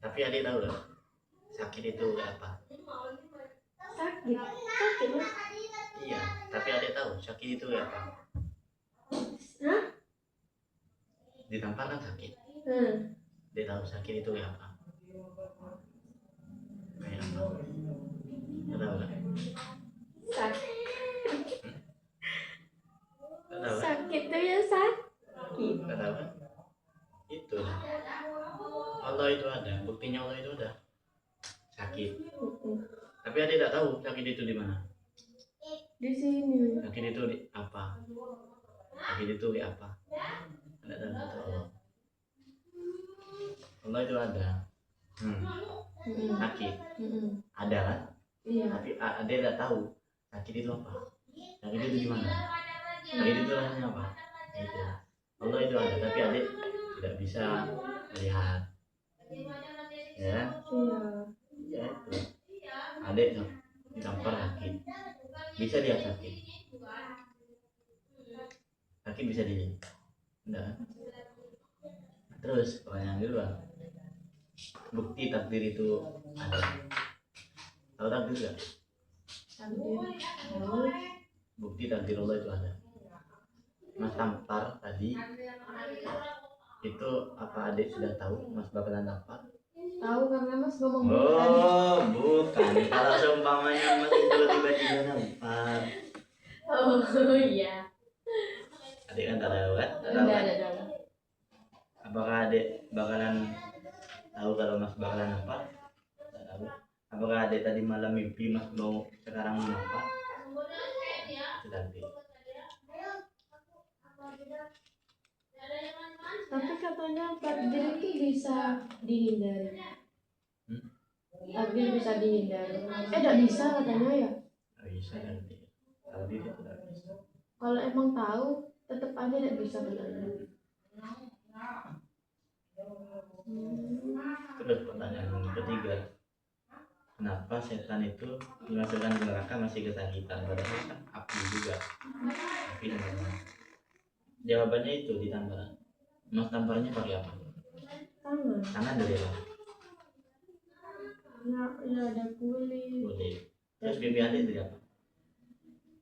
Tapi adik tahu loh, sakit itu apa? Sakit, sakit lah. Iya, tapi adik tahu sakit itu apa? Hah? Ditampar kan sakit. Dia tahu sakit itu apa? Kayak apa? Nggak tahu kan? Sakit. Nggak tahu kan? Sakit tuh ya sakit. Nggak tahu kan? Itu Allah itu ada, buktinya Allah itu ada sakit. Tapi adik tidak tahu sakit itu di mana. Di sini. Sakit itu di apa? Sakit itu di apa? Tidak tahu Allah. Allah itu ada. Sakit ada kan? Iya. Tapi adik tidak tahu sakit itu apa. Sakit itu di mana? Sakit itu rasanya apa? Itu Allah itu ada, tapi adik tidak bisa melihat. Ya? Ya itu. Adik ditampar sakit. Bisa dia sakit. Sakit bisa dilihat. Enggak. Terus pertanyaan kedua. Bukti takdir itu ada. Tahu takdir gak? Takdir. Bukti takdir Allah itu ada. Mas tampar tadi itu apa adik sudah tahu Mas bakalan tampar? Tahu karena Mas ngomong oh bukan. Kalau seumpamanya Mas itu tiba-tiba nampar. Oh iya. Adik kan tak tahu kan? Ada. Apakah adik bakalan tahu kalau Mas bakalan nampar? Tak tahu. Apakah adik tadi malam mimpi Mas mau sekarang nampar? Tetapi tapi katanya takdir itu bisa dihindari. Takdir bisa dihindari. Tidak bisa katanya ya. Tidak bisa nanti. Takdir itu tidak bisa. Kalau emang tahu, tetap aja tidak bisa katanya. Terus pertanyaan ketiga, kenapa setan itu dimasukkan ke neraka masih kesakitan padahal kan api juga, api dengan jawabannya itu ditampar. Mas tamparnya pakai apa? Tangan dari apa? Ya ada kulit. Terus pipi adik dari apa?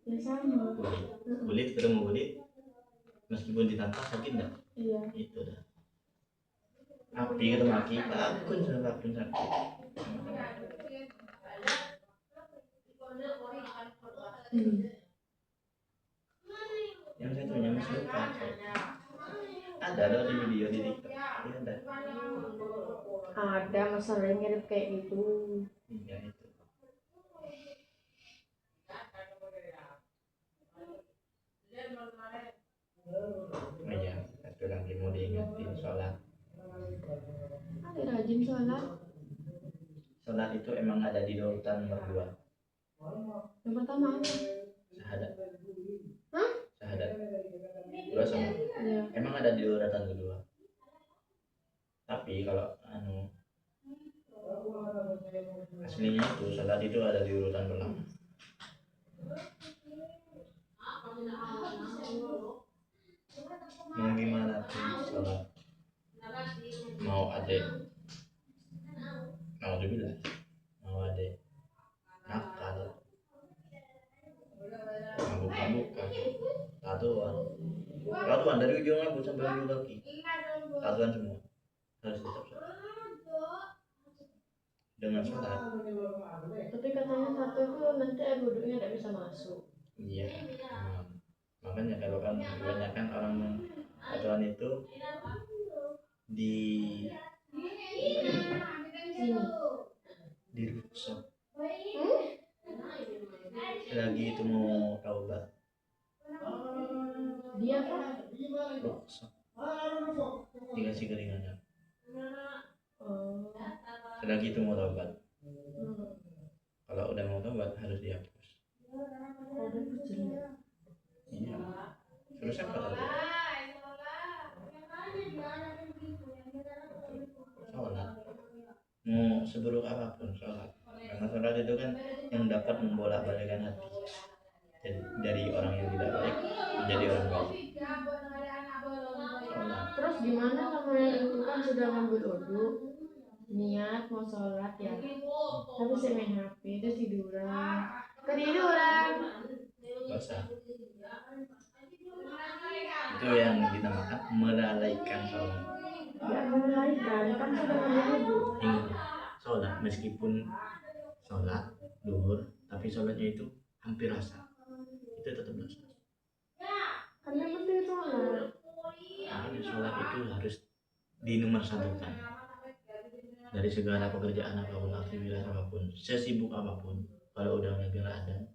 Ya sama. Kulit ketemu kulit, meskipun ditampar sakit enggak? Iya. Itu dah. Api ketemu api, akun sakit. Yang satunya masih lupa. Ada loh di video di TikTok. Iya ada masalah yang mirip kayak gitu. Iya itu. Oh iya, satu lagi mau diingetin sholat. Ada rajin sholat. Sholat itu emang ada di urutan nomor 2. Yang pertama apa? Syahadat. Hah? Syahadat. 2 sama. Iya. Emang ada di urutan kedua. Tapi kalau aslinya itu sholat itu ada di urutan pertama. Mau gimana pun sholat, mau adek, mau dibilang, mau adek nakal, mabuk-mabukan, tatuan dari ujung rambut sampai ujung kaki, tatuan semua harus tetap sholat dengan sholat. Tapi katanya satu itu nanti air wudhunya tidak bisa masuk. Iya, makanya kalau kan kebanyakan orang tatuan itu di ruksok. Lagi itu mau taubat. Dia apa? Ruksok. Dikasih keringanan. Selagi itu mau taubat. Kalau udah mau taubat harus dihapus. Iya. Terus apa tadi? Sholat. Mau seburuk apapun sholat. Karena sholat itu kan yang dapat membolak-balikan hati dari orang yang tidak baik menjadi orang baik. Sholat. Terus gimana sama yang itu kan sudah ngambil wudhu, niat mau sholat ya, tapi saya main HP terus ketiduran. Dosa. Itu yang dinamakan melalaikan sholat. Gak melalaikan, kan sudah wudhu. Ingat, sholat meskipun sholat duhur, tapi sholatnya itu hampir asar, itu tetap dosa. Karena penting sholat. Makanya sholat itu harus dinomorsatukan dari segala pekerjaan apapun, aktivitas apapun, sesibuk apapun. Kalau udah negara ada,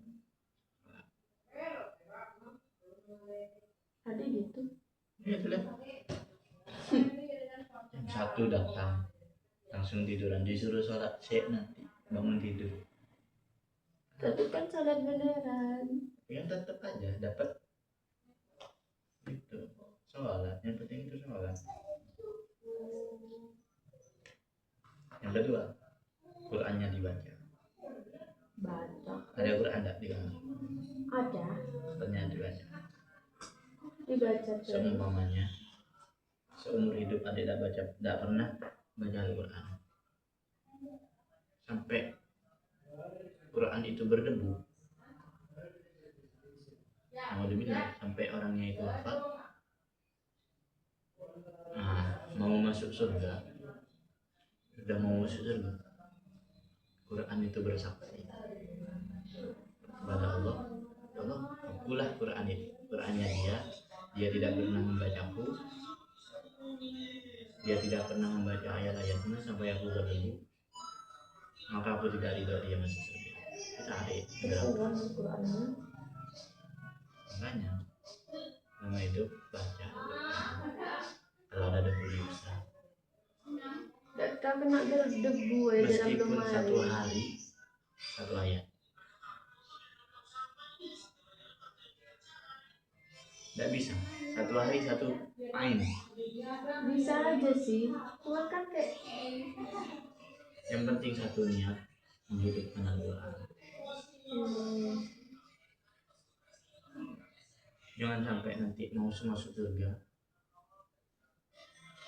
Tadi gitu. ya sudah. Yang satu datang langsung tiduran, disuruh sholat nanti bangun tidur. Tapi kan sholat beneran. Ya tetap aja dapat itu sholat, yang penting itu sholat. Yang kedua, Qurannya dibaca. Ada Quran enggak di kamar? Ada. Qurannya dibaca. Dibaca tuh. Seumpamanya seumur hidup adik tidak pernah baca Al-Quran, sampai Quran itu berdebu, mau dibilang sampai orangnya itu wafat, mau masuk surga, sudah mau masuk surga, Quran itu bersaksi kepada Allah, ya Allah, akulah Quran itu, Qurannya dia tidak pernah membacaku, dia tidak pernah membaca ayat-ayatnya sampai aku berdebu, maka aku tidak ridho dia masuk surga. Kita adik Qurannya. Makanya nama hidup baca kalau ada debu di usaha. Kita kena debu ya dalam Meskipun lemari. satu hari satu ayat. Tidak bisa satu hari satu ain. Bisa aja sih, cuman kan kayak Yang penting satu niat menghidupkan Al-Quran. Jangan sampai nanti mau masuk surga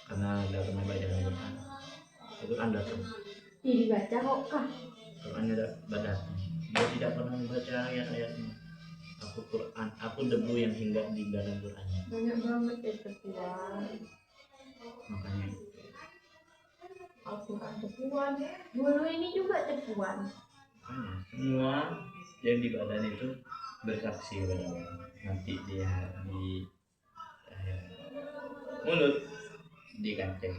karena tidak pernah baca Al-Quran. Al-Quran datang. dibaca kok kah? Qurannya datang. Dia tidak pernah membaca ayat-ayatnya. Aku Quran, aku debu yang hinggap di dalam Qurannya. Banyak banget ya tepuan. Makanya Al-Quran tepuan. Dulu ini juga tepuan. Semua yang di badan itu bersaksi kepada Allah. Nanti dia di mulut di kancing,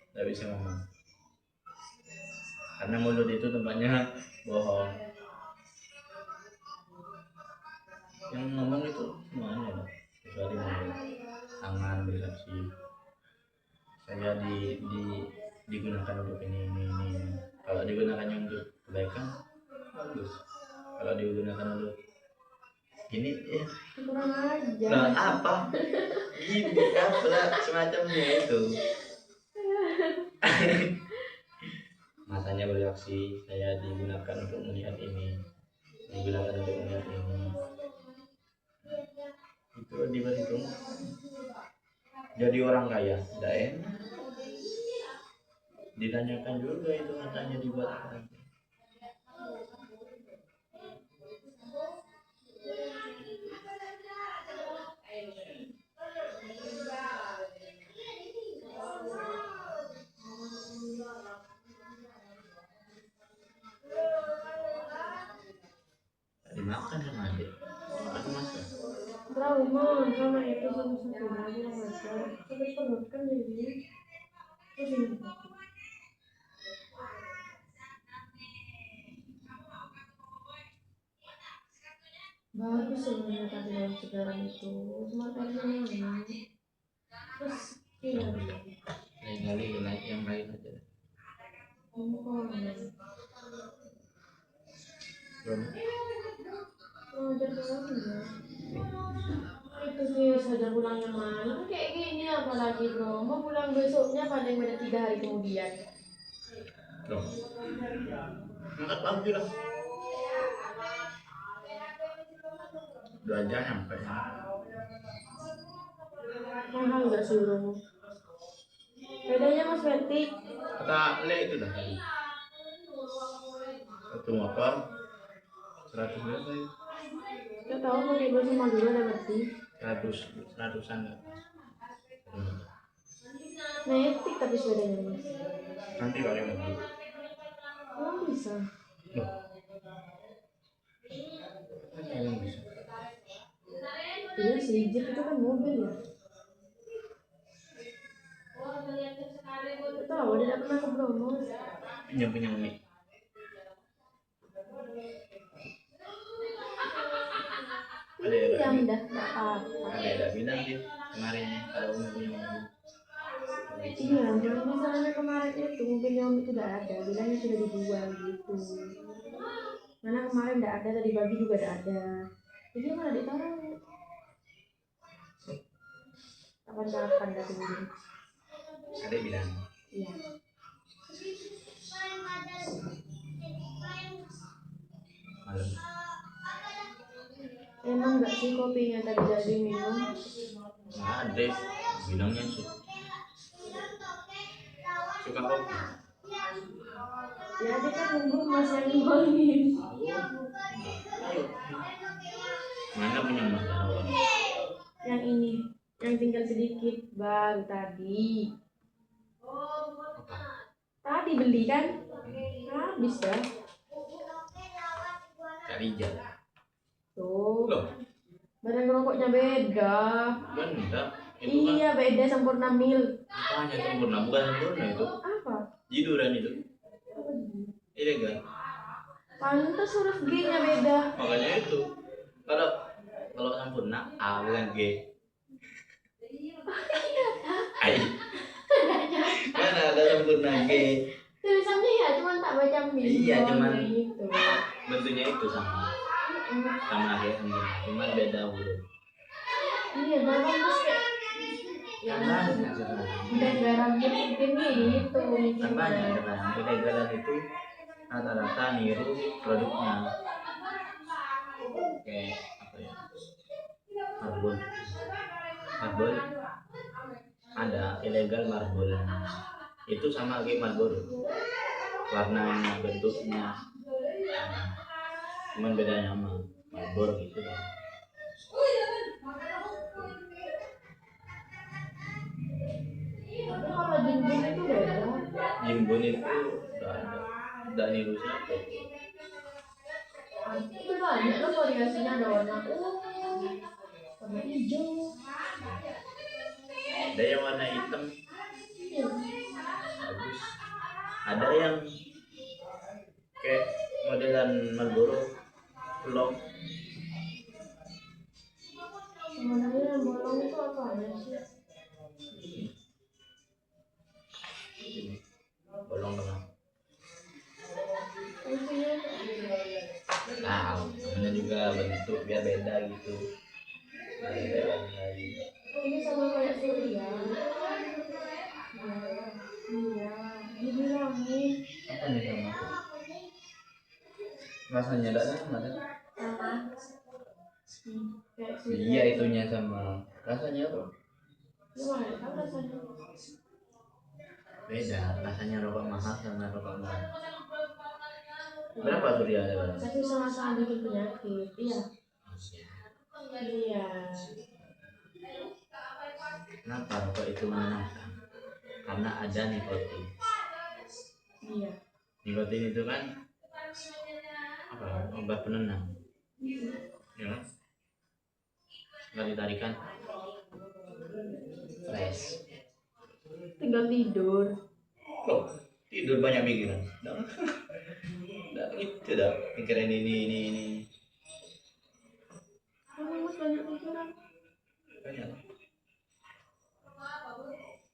tidak bisa ngomong karena mulut itu tempatnya bohong. Yang ngomong itu semuanya loh, kecuali mulut. Tangan bersaksi, saya digunakan untuk ini. Kalau digunakannya untuk kebaikan bagus, kalau digunakan untuk ini ya kurang aja. nah, apa ini apa semacamnya itu. Matanya bersaksi, saya digunakan untuk melihat ini, digunakan untuk melihat ini. Itu diberhitung jadi orang kaya, tidak enak. Ditanyakan juga itu matanya dibuat apa. Dimakan sama adik, makan masak. Trauma sama itu sama satu lagi yang macam sakit perut kan jadinya. Terus ini bagus sebenarnya tapi dalam sekarang itu cuma karena terus iya Lain kali yang lain aja. Jadi itu sih saja pulangnya mana kayak gini apalagi bro mau pulang besoknya paling pada 3 hari kemudian. Loh, angkat pagi lah. 2 jam sampai. Mahal nggak suruh? Bedanya Mas Berti. Kata Le itu dah tadi. Satu motor 100 berapa ya? Gak tahu pakai bahasa Madura ada berarti. 100-an nggak? Nah, etik tapi sepedanya Mas. Nanti kalau yang mobil. Emang bisa. Loh, emang bisa. Iya sih, Jeep itu kan mobil ya. Gak tahu, dia tidak pernah ke Bromo. Pinjam Umi. Pinjam dah, gak apa-apa. Ada bilang dia kemarin kalau Umi punya mobil. Iya, jangan misalnya kemarin itu mobilnya Om itu tidak ada, bilangnya sudah dijual gitu. Mana kemarin tidak ada, tadi pagi juga tidak ada. Jadi mana ditaruh? Kapan-kapan dah tunggu. Ada bilang. Iya. Malam. Emang nggak sih kopinya tadi jadi minum? Nggak ada. Bilangnya suka kopi. Ya dia kan nunggu Mas yang ngomongin. Mana punya Mas Darwan? Yang ini, yang tinggal sedikit baru tadi. Tadi beli kan? Habis dah. Cari jalan. Tuh. Loh, Badan rokoknya beda. bener. Itu Iya beda Sempurna Mil. kan hanya sempurna, bukan sempurna itu. Apa? Jiduran itu. Ilegal. Pantas huruf G-nya beda. Makanya itu. Kalau sempurna A bukan G. Ai. Mana ada sempurna G? Tulisannya ya cuma tak baca Mil. Iya, cuman gitu. bentuknya itu sama. Sama kayak sempurna, cuman beda huruf. Iya, bahkan terus kayak Yang banyak sekarang. udah garam mungkin gitu Kan banyak sekarang. Ilegalan itu rata-rata niru produknya. Kayak apa ya? Marbol ada ilegal marbol. Itu sama kayak Marlboro. Warnanya, bentuknya. Cuman bedanya sama Marlboro gitu. tapi kalau Jimbun itu beda. Jimbun itu udah ada. Udah niru siapa? Itu banyak loh variasinya, ada warna ungu, warna hijau. Ada yang warna hitam Iya. bagus. Ada yang kayak modelan Marlboro long. Sebenarnya yang bolong itu apa sih? Ini bolong tengah. Fungsinya Tahu, namanya juga bentuk biar beda gitu. Beda lagi. ini sama kayak Surya. Iya, dibilangin Apa nih sama? Rasanya enggak sama kan? sama. Kayak Surya. Iya itunya sama. Rasanya apa? Gimana? Kan rasanya Beda. Rasanya rokok mahal sama rokok murah. Berapa Surya ada? tapi sama-sama bikin penyakit. Iya. Iya. Kenapa rokok itu menyenangkan? Karena ada nikotin. Iya. Nikotin itu kan apa? Obat penenang. Ya kan? Sekali tarikan fresh. Tinggal tidur. Loh, tidur banyak pikiran. Nggak gitu dah. Pikiran ini. Kamu Mas banyak pikiran. Banyak.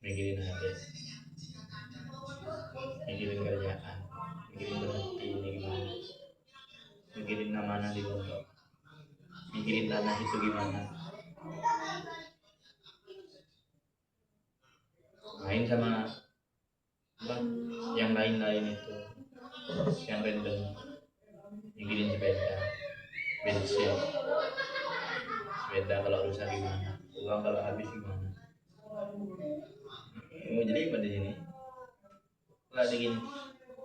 Mikirin aja. Mikirin kerjaan. Mikirin berhenti ini gimana. Mikirin mana di pondok. Mikirin tanah itu gimana. Main sama apa? Yang lain-lain itu. Yang random. Mikirin sepeda. Bensin. Sepeda kalau rusak gimana. Uang kalau habis gimana. mau jadi apa di sini? Kalau ada gini,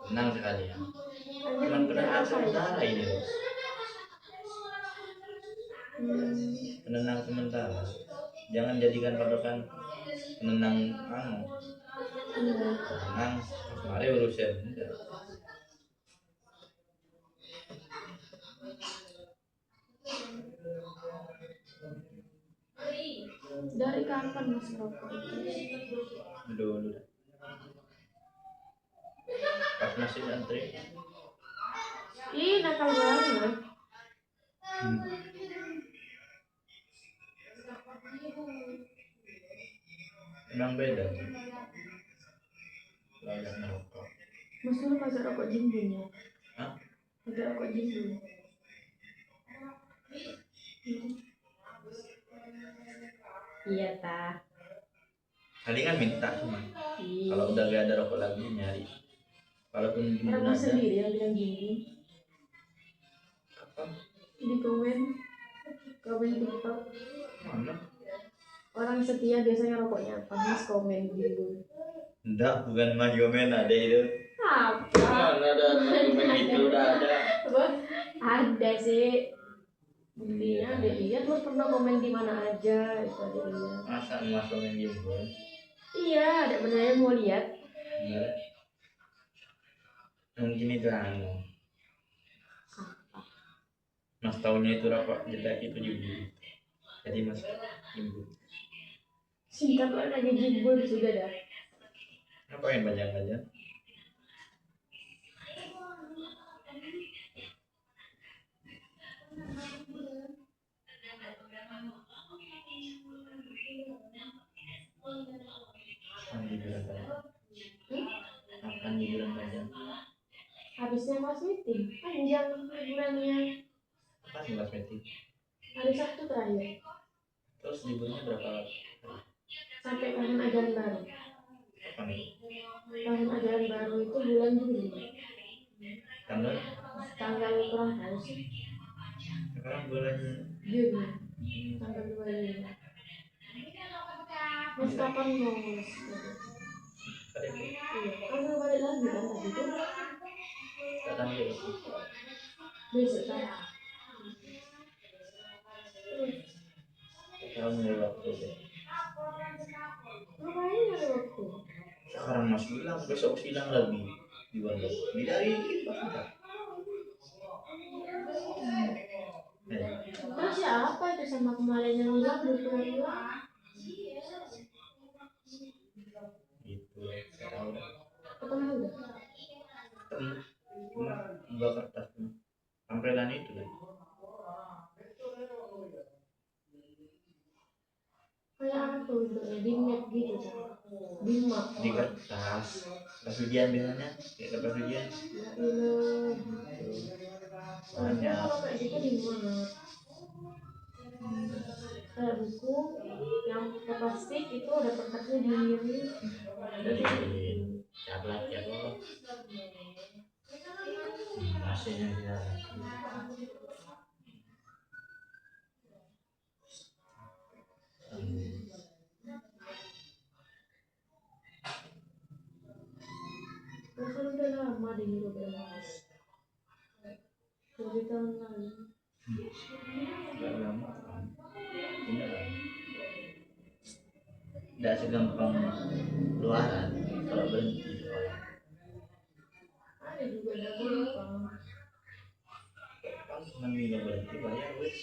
tenang sekali ya. Anda Cuman tidak penenang apa ya? sementara ini loh. Hmm, Penenang sementara. Jangan jadikan patokan penenang iya. tenang. Mari urusan. Udah. Dari kapan Mas rokok itu? Dulu pas masih antri. Ih, nakal banget. Emang beda. Layak merokok. Mas dulu pakai rokok jimbun ya? Hah? Pakai rokok jimbun. Iya ta. Tadi kan minta cuma. Ih. Kalau udah gak ada rokok lagi nyari. Walaupun Orang jimbun Mas ada. sendiri yang bilang jimbun. Apa? Di komen TikTok. Mana? Orang setia biasanya rokoknya apa? Mas komen jimbun. Enggak, bukan Mas Yomen ada itu. Apa? Mana ada Yomen itu udah ada. Apa? Ada sih. Buktinya ada lihat Mas pernah komen di mana aja itu ada lihat. Masa Mas Yomen jimbun? Iya, ada benernya mau lihat. Enggak. Mungkin itu Mas taunya itu rokok jelek itu jimbun. Jadi Mas jimbun. Singkat lagi jimbun sudah dah. Ngapain banyak-banyak? Liburan panjang. Akan liburan panjang. Habisnya Mas meeting panjang liburannya. Apa sih Mas meeting? Hari Sabtu terakhir Terus liburnya berapa? sampai tahun ajaran baru. Apa nih? Tahun ajaran baru itu bulan Juli. Tanggal kurang tahu sih. Sekarang bulan Juni. Tanggal 25. Mas kapan mau Mas? Kali Iya, kan mau balik lagi kan tadi tuh. tak tahu ya. Besok kan. Sekarang mulai waktu deh. Ngapain ada waktu? Sekarang Mas bilang besok sidang lagi di Bandung. Dari itu sudah. Terus siapa itu sama kemarin yang hilang hilang? Itu saya tahu dah. Ketemu udah? Ketemu dua kertas tuh. Tampilan itu kan. Kayak apa tuh bentuknya? Di map gitu kan? Di map. Di kertas. Kertas ujian biasanya kayak kertas ujian. Ya ilah. Banyak. Kalau kayak gitu di mana? Kayak buku yang plastik itu ada kertasnya di Dari caklat ya kok. Masihnya dia. Masa udah lama di hidup Mas. 2 tahun lalu. Gak lama. Beneran. Tidak segampang luaran kalau berhenti sekolah. Ada juga ada gampang. Kan cuma bisa berhenti bayar wes.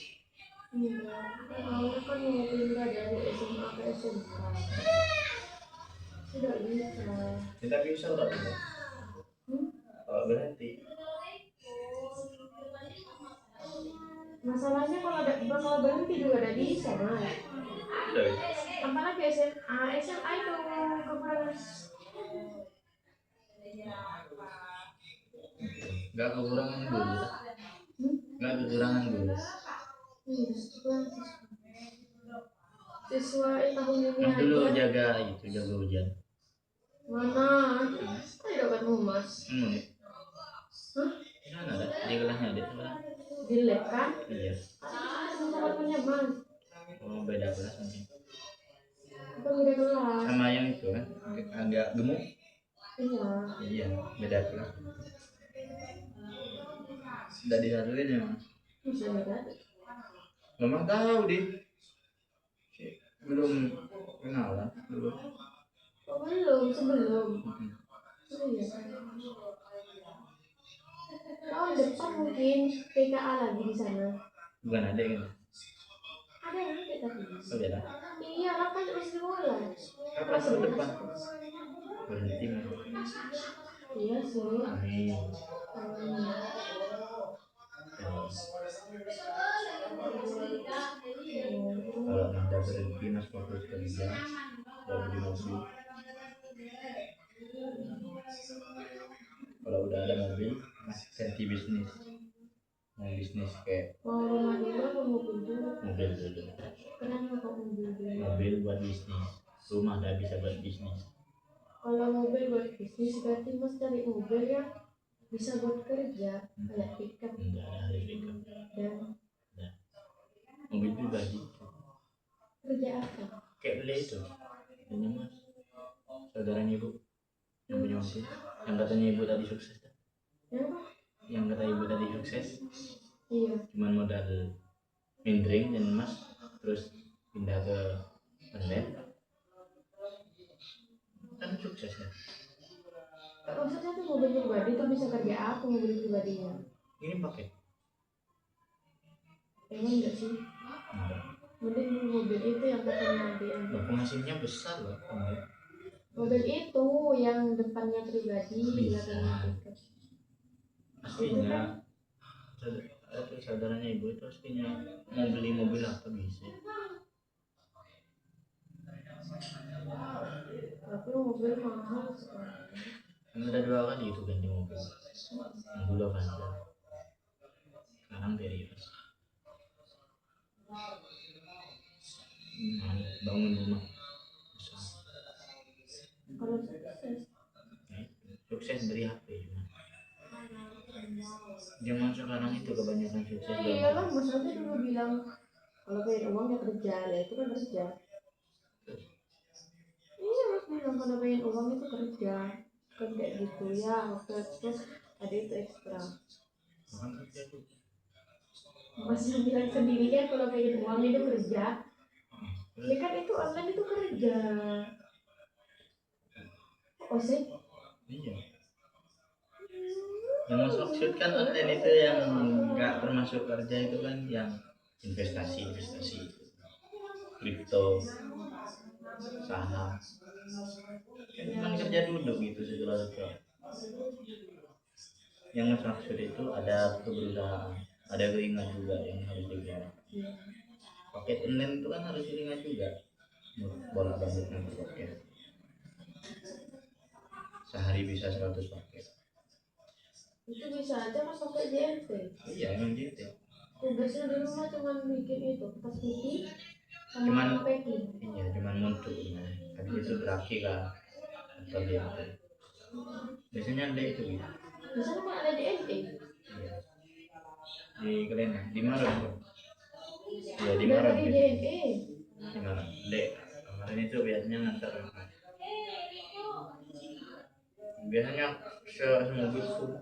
Enggak, awalnya kan mau pindah dari SMA ke SMK. Tidak bisa. Tidak bisa kalau tidak. Kalau berhenti. Masalahnya kalau berhenti juga ada bisa Mas. Udah. Apalagi SMA itu kemarin. Gak kekurangan guru. Gak kekurangan guru. Siswa tahun ini Mas dulu aja. jaga hujan. Mana? Ayo ketemu Mas. Hah? Mana ada? Di kelasnya ada sebelah. Di lab kan? Iya. Teman-temannya Mas. Oh beda kelas mungkin. Kita beda kelas. Sama yang itu kan gemuk. Iya. Iya, beda kelas. Udah disatuin ya, Bisa beda. Mama tahu di belum kenalan belum. Oh belum, sebelum. Mm-mm. Oh iya. Tahun depan mungkin PKA lagi di sana. Bukan adek kan? Ada yang ada tapi. Oh beda. Iya lah kan masih sekolah. Kapan tahun depan? Berhenti mah. Iya sih. Amin. Hmm. Kalau Nanda berhenti mas fokus kerja, udah beli mobil. Kalau udah ada mobil, mas ganti bisnis. Mau bisnis kayak Mau rumah dulu atau mobil dulu? mobil dulu. Kenapa kok mobil dulu? Mobil buat bisnis, rumah nggak bisa buat bisnis. Kalau mobil buat bisnis berarti mas cari mobil yang bisa buat kerja kayak pickup Enggak ada harus pickup. dan Mobil pribadi. kerja apa? Kayak beli itu, punya mas, saudaranya ibu yang punya mobil, yang katanya ibu tadi sukses. Kenapa? Yang kata ibu tadi sukses, Iya. cuman modal mindering dan mas terus pindah ke online kan sukses ya. Maksudnya tuh mobil pribadi tuh bisa kerja apa mobil pribadinya? Ini pakai Emang enggak sih? enggak. Mending mobil itu yang katanya dia. Penghasilnya besar loh. Mobil itu yang depannya pribadi, Bisa. belakangnya pickup. Aslinya itu saudaranya ibu itu aslinya mau beli mobil apa bisa. Tapi mobil mahal sekali. Kan udah 2 kali itu ganti mobil. Yang dulu Avanza, sekarang Terios. Bangun rumah besar. Kalau sukses, Sukses dari HP cuma. Zaman sekarang itu kebanyakan sukses dari iya lah mas aja dulu bilang kalau pengen uang ya kerja, ya itu kan kerja. Iya mas bilang kalau pengen uang itu kerja, kan kayak gitu ya. Terus ada itu ekstra. Orang kerja tuh. Mas yang bilang sendiri kan kalau pengen uang itu kerja. Ya kan itu online itu kerja. Oh sih? Iya. Yang mas maksud kan online itu yang nggak termasuk kerja itu kan yang investasi kripto saham kan cuma kerja duduk gitu segala sesuatu. Yang mas maksud itu ada keberusahaan, ada keringat juga yang harus diberikan. Paket online itu kan harus keringat juga, bolak balik nanti paket sehari bisa 100 paket. Itu bisa aja mas pakai JNT. Iya emang gitu. Tugasnya di rumah cuma bikin itu kertas putih Cuman sama packing. iya cuman muncul nah. Habis itu draki kan atau dia biasanya ada itu gitu. Biasanya kan ada JNT. Iya. Di kalian di Maros tuh. Iya di Udah Maros pakai gitu. JNT. Di Maros. Dek kemarin itu biasanya ngantar biasanya semobil full.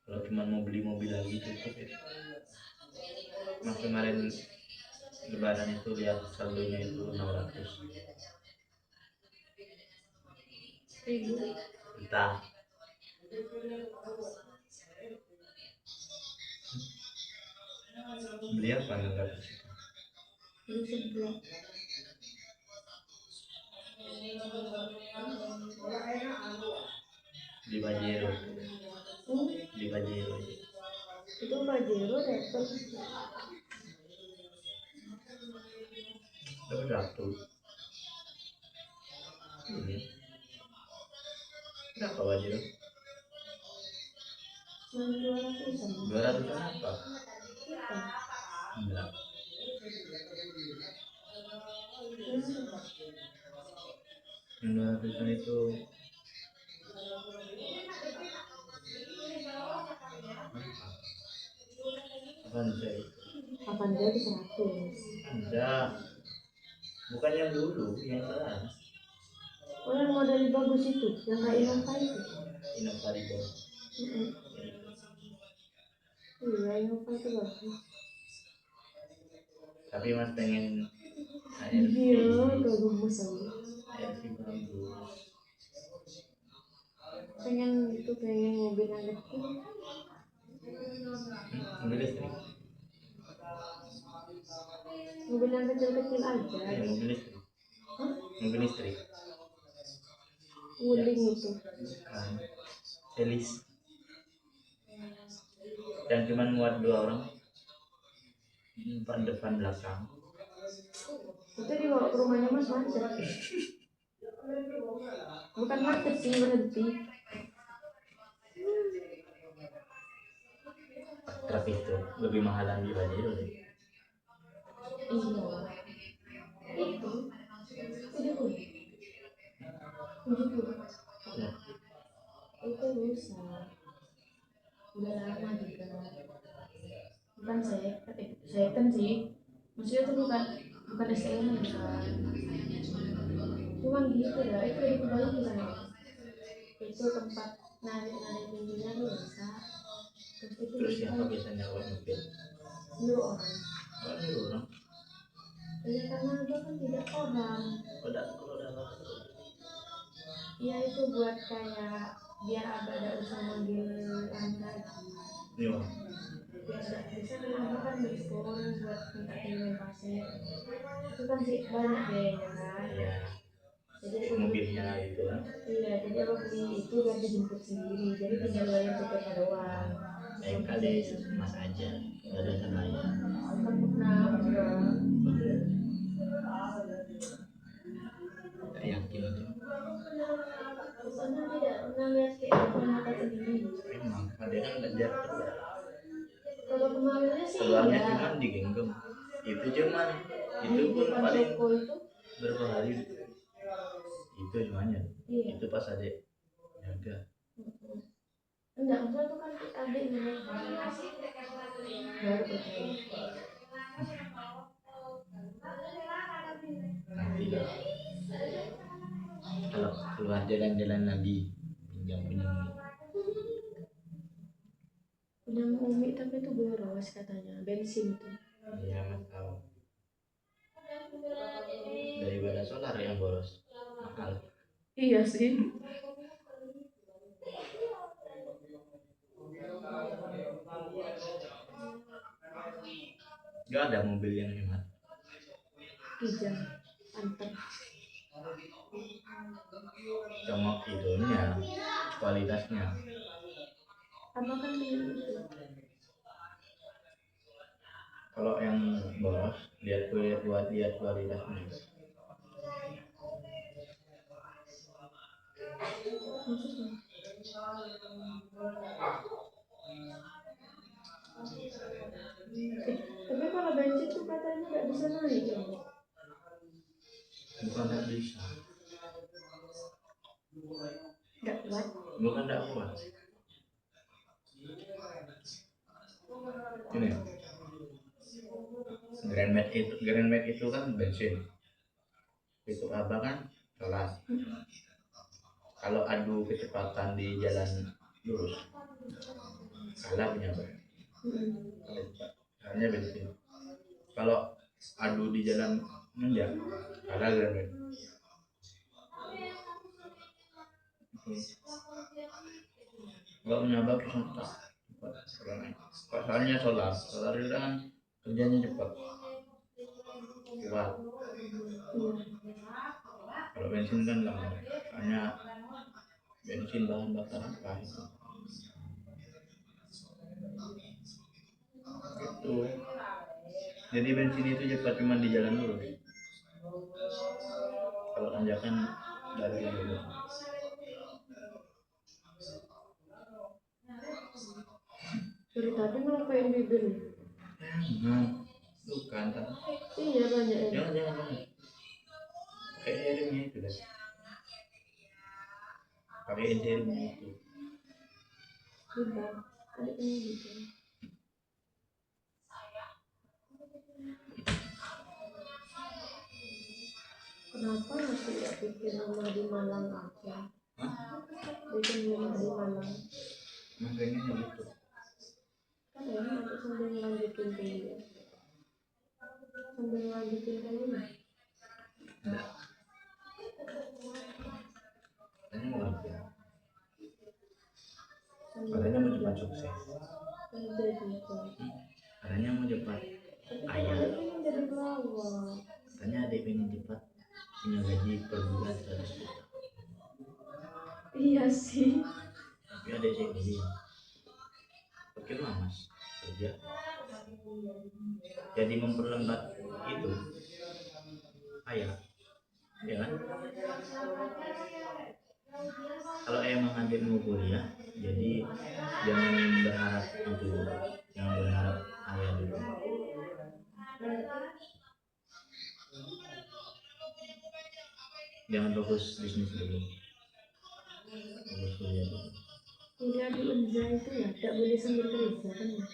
Kalau cuma mau beli mobil lagi cukup ya. Mas kemarin lebaran itu lihat saldonya itu 600 Ribu. entah beli apa 600 Beli sebelah. di Pajero Hmm? di Pajero Itu Pajero dapat dapat satu ini berapa Pajero 200-an. 200 apa Kita. enggak yang 200an itu Avanza itu Avanza itu 100. Avanza bukan yang dulu, yang sekarang. Oh yang model bagus itu, yang kayak Innova itu. Innova Reborn. Mm-mm. Iya Innova itu bagus. Tapi mas pengen Iya, kegemes aku. ARV bagus. Pengen itu, pengen mobil yang kecil. Mobil listrik. Mobil yang kecil-kecil aja. Iya, mobil listrik. Hah? Mobil listrik. Wuling itu. Bukan. Elis. Yang cuma muat 2 orang. Depan belakang. Itu dibawa ke rumahnya Mas macet. Bukan macet sih, berhenti. Truk itu lebih mahalan di Bajero deh. Iya. Itu 70. 70. Ya. Itu rusak. Udah lama juga. Bukan second sih. Maksudnya itu bukan STM bukan. Cuman gitu ya, itu dari kembali di sana. Itu tempat narik tingginya tuh rusak. Terus itu Terus siapa biasanya awak mobil? nyuruh orang. Awak nyuruh orang. Ya karena itu kan tidak orang. Kalau udah lama. Ya itu buat kayak biar abah ada usah manggil anda lagi. Iya. Biar ada bisa kan abah kan diskon buat minta kirimin pasir. Itu kan sih banyak biayanya kan. Iya. Jadi Mobilnya gitu kan. iya, jadi abah beli itu biar dijemput sendiri. Jadi tinggal bayar tiketnya doang. Lain kali mas aja. Gak ada salahnya. Takut nabrak. Gak yakin aja. Soalnya tidak pernah lihat kayak depan mata sendiri. Memang ada kan belajar kerja. Kalau kemarinnya sih Keluarnya iya. cuman digenggam. Itu cuman Di itu pun depan paling toko itu. berapa hari itu semuanya. Iya. Itu pas adik jaga. Enggak, maksudnya tuh kan adik ini baru percaya. Nanti lah. Kalau keluar jalan-jalan lagi pinjam Punya Umi tapi itu boros katanya, bensin itu. iya mas tahu daripada solar yang boros mahal. Iya sih. Gak ada mobil yang hemat. Kijang, anter. Cuma itunya kualitasnya. Apa kan itu? Kalau yang boros lihat kualitasnya. Maksudnya? Tapi kalau bensin tuh katanya nggak bisa naik ya? Bukan tak bisa. Nggak kuat. Bukan tak kuat. Ini Grand Max itu kan bensin. Itu apa kan solar. Kalau adu kecepatan di jalan lurus kalah punya apa? Hanya bensin. Kalau adu di jalan menjak kalah Grand Max. Gak punya bagus cepat. Soalnya solar itu kan kerjanya cepat, kuat. Kalau bensin kan lama, hanya bensin bahan bakar apa itu. Gitu. Jadi bensin itu cepat cuma di jalan lurus. Kalau tanjakan dari dulu. Dari tadi ngelakuin bibir. Bukan kan? Iya banyak ya. Jangan. Pakai airingnya itu deh. Pakai airingnya itu. Bibir. Ada ini bibir. Kenapa masih gak bikin rumah di Malang aja? Hah? Bikin rumah di Malang. Emang pengennya gitu. Kan enak untuk sambil lanjutin kuliah. Sambil lanjutin kuliah. Enggak. Katanya mau kerja. Katanya mau cepat sukses. Kerja juga. Katanya mau cepat Tapi kaya. kan pengen jadi pelawak. Katanya adik pengen cepat punya gaji per bulan 100 juta. Iya sih. Tapi adik sih dia. Oke lah mas kerja. Jadi memperlambat itu kaya. Ya kan? Kalau emang adik mau kuliah, jadi jangan berharap itu dulu. Jangan berharap kaya dulu. Jangan fokus bisnis dulu. Fokus kuliah dulu. Kuliah di Unja itu ya, tidak boleh sambil kerja kan ya?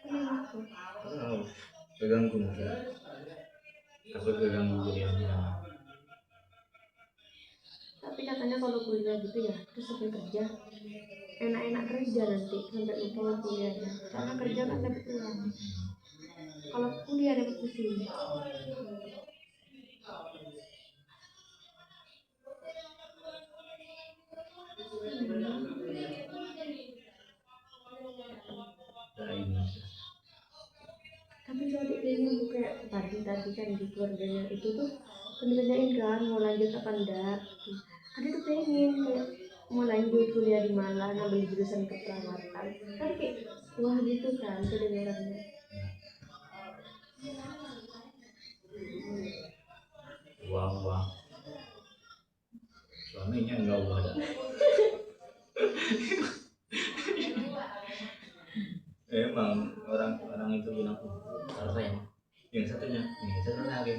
Kenapa? Oh, terganggu mungkin. Takut terganggu kuliahnya. Tapi katanya kalau kuliah gitu ya, terus sambil kerja, enak-enak kerja nanti sampai lupa kuliahnya. Karena kerja kan dapat uang. Kalau kuliah dapat pusing. Doain mas. Tapi jadi pengen tuh kayak tadi kan di keluarganya itu tuh penilaian kan mau lanjut apa enggak gitu. Ada tuh pengen kayak mau lanjut kuliah di Malang ngambil jurusan keperawatan kan kayak wah gitu kan kedengarannya. Wah. Suaminya enggak ada. Emang orang itu bilang kalau saya yang satunya ini satu lagi.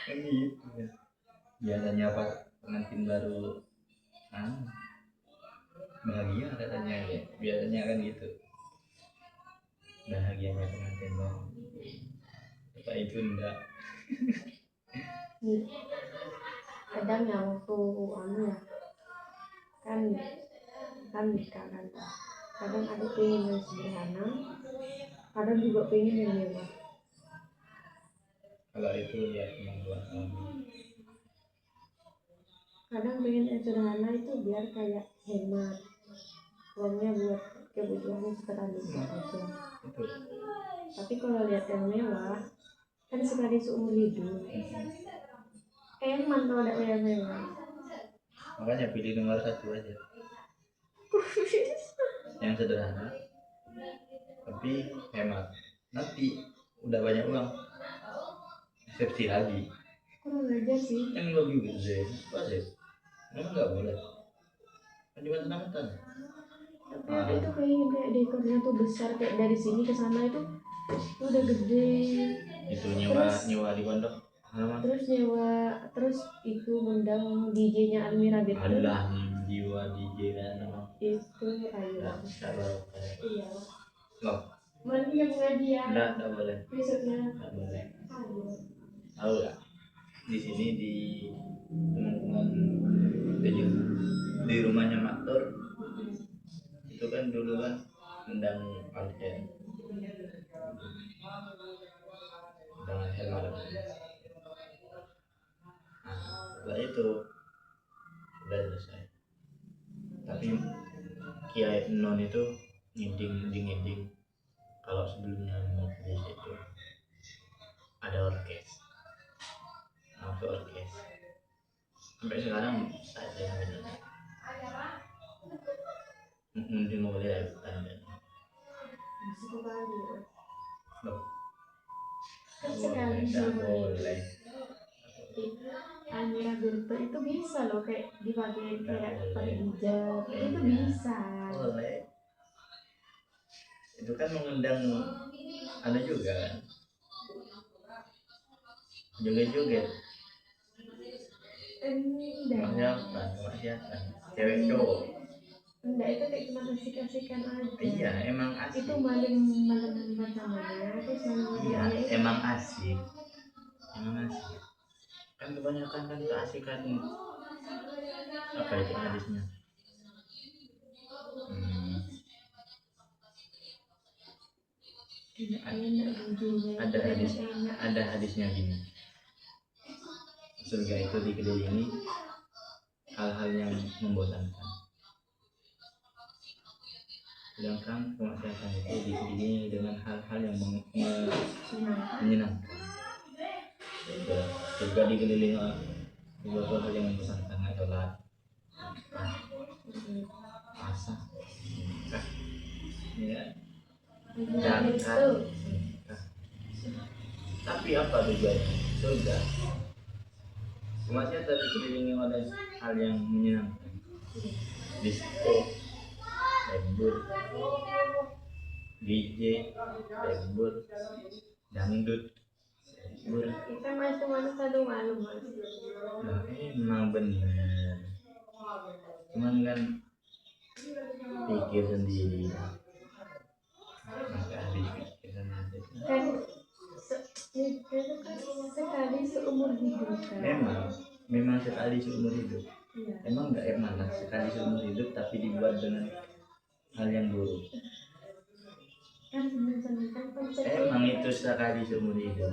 Kan gitu ya. Biasanya pas pengantin baru bahagia katanya ya. Biasanya kan gitu. Bahagianya pengantin baru. Apa itu enggak? Nih kadang ya waktu ya kan nikah kan kadang ada pengen yang sederhana kadang juga pengen yang mewah. Kalau itu lihat kemampuan kamu. Kadang pengen yang sederhana itu biar kayak hemat uangnya buat kebutuhan sekali aja. Itu. Tapi kalau lihat yang mewah kan sekali seumur hidup. Emang kalau ada yang mewah. Makanya pilih nomor 1 aja. Yang sederhana. Tapi hemat. Nanti udah banyak uang. Eksepsi lagi. Kurang aja sih. Yang lebih gede. Apa sih? Memang nggak boleh. Kan cuma selamatan. Tapi ada itu pengen kayak dekornya tuh besar kayak dari sini ke sana itu udah gede. Itu nyewa di pondok. Terus nyewa terus itu ngundang DJ-nya Almira gitu. Allah jiwa DJ kan. Itu ayo. Iya. Loh. Mana punya pengajian? Enggak boleh. Besoknya. Enggak boleh. Ayo. Tahu nggak? Di sini di teman-teman itu di rumahnya Maktur itu kan dulu kan undang Alken malam. Setelah itu sudah selesai. Tapi Kiai Non itu nginding kalau sebelumnya mau di situ ada orkes. Masuk orkes. Sampai sekarang saya benar. Mungkin mau lihat ikutan dan. Masih kembali. Loh. Kan sekali Tidak boleh. Almira Birto itu bisa loh kayak dipakai kayak pakai hijab itu bisa. Boleh. Itu kan mengundang ada juga kan. Joget-joget. Enggak. Kemasyarakat, cewek cowok. enggak, itu kayak cuma asik-asikan aja. Iya emang asik. Itu maling pacarannya, terus maling Iya itu. emang asik. Emang asik. Kan kebanyakan kan keasikan apa itu hadisnya? Tidak enak ujungnya, Ada hadis, enak. ada hadisnya gini. Surga itu dikelilingi hal-hal yang membosankan. Sedangkan kemaksiatan itu dikelilingi dengan hal-hal yang menyenangkan. Surga dikelilingi beberapa hal yang membosankan, adalah asa, ya, dan tapi apa tujuannya surga? Kemaksiatan dikelilingi oleh hal yang menyenangkan, disco, lembur, DJ, lembur, dangdut, lembur. Kita masih malu mas. Nah, emang bener. Cuman kan pikir sendiri. Maka dipikir sendiri. Kan itu kan sekali seumur hidup kan. Memang sekali seumur hidup. Iya. Emang nggak malah sekali seumur hidup tapi dibuat dengan hal yang buruk. Kan menyenangkan konsep. Emang itu sekali seumur hidup,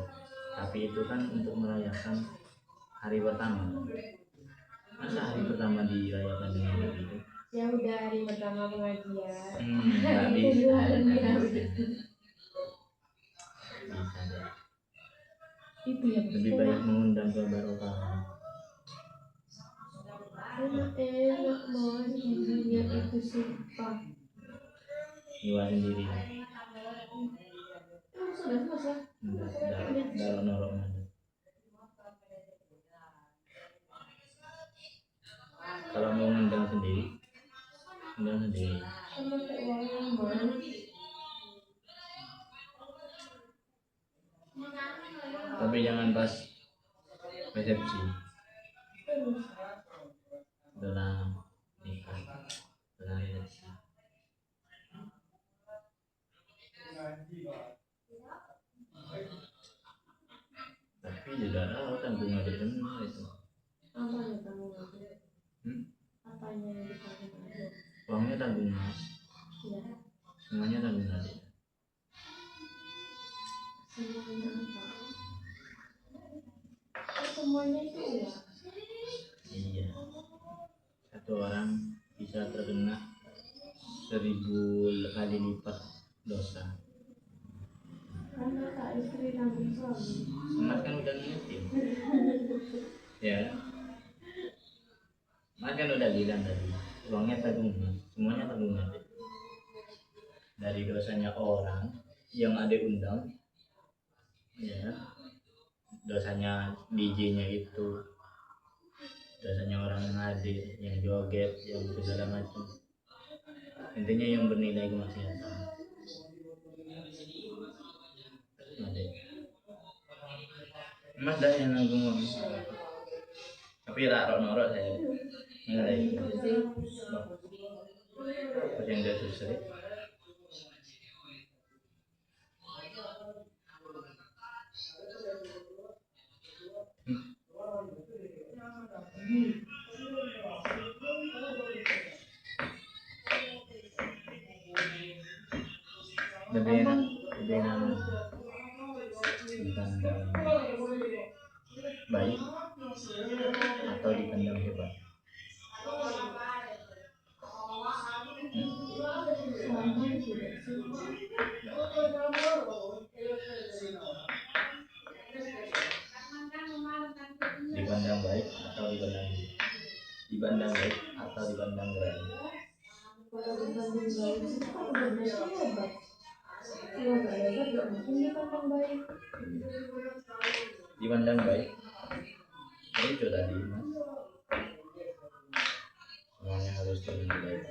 tapi itu kan untuk merayakan hari pertama. Masa hari pertama dirayakan dengan begitu? Ya udah hari pertama pengajian. Nggak bisa. Bisa deh. Itu ya. Lebih baik mengundang ke barokah. Enak mas, giginya itu sumpah. Jiwa sendiri. Sudah masa? Darah norok mana? Kalau mau ngundang sendiri, undang sendiri. Sama kayak uang mas. Tapi jangan pas resepsi. Dalam nikah, dalam resepsi. Tapi tidak tahu tanggungan itu semua itu. Apa ya tanggungan? Apanya yang ditanggung? Uangnya tanggung mas. Iya. Semuanya tanggung adik. Semuanya apa? Semuanya itu uang. Iya. Satu orang bisa terkena 1000 kali lipat dosa. Karena tak istri nanggung suami. Mas kan udah ngingetin. Ya. Mas kan udah bilang tadi, uangnya tanggung mas, semuanya tanggung adik. Dari dosanya orang yang adik undang, ya, dosanya DJ-nya itu, dosanya orang yang hadir, yang joget, yang segala macam. Intinya yang bernilai kemaksiatan. Adik. Mas dah yang nanggung, tapi raro-noro saya. Enggak itu. Pas yang dia susah. Lebih enak dipandang baik atau dipandang hebat. Dipandang baik atau dipandang baik atau dipandang keren. Kalau dipandang baik itu kan udah berarti hebat. Kalau nggak hebat nggak mungkin dipandang baik. Dipandang baik. Itu tadi mas. Semuanya harus dipandang baik.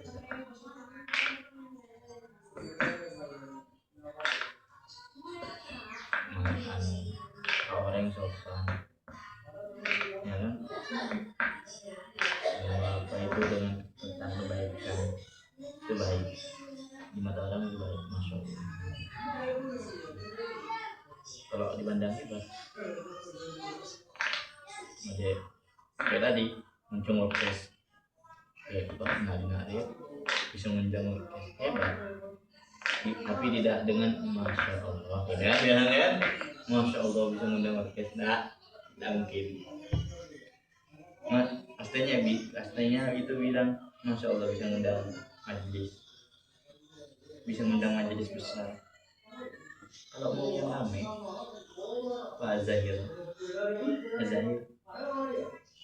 Makan orang sopan, ya kan? Apa itu dengan tentang kebaikan. kalau dipandang hebat. Oke, kayak tadi muncul orkes, ya Pak nari bisa mengundang orkes hebat. Tapi tidak dengan masya Allah, ya, masya Allah bisa mengundang orkes, tidak mungkin. Pastinya itu bilang masya Allah bisa mengundang majelis, bisa mengundang majelis besar. Kalau mau yang ramai, Pak Azahir,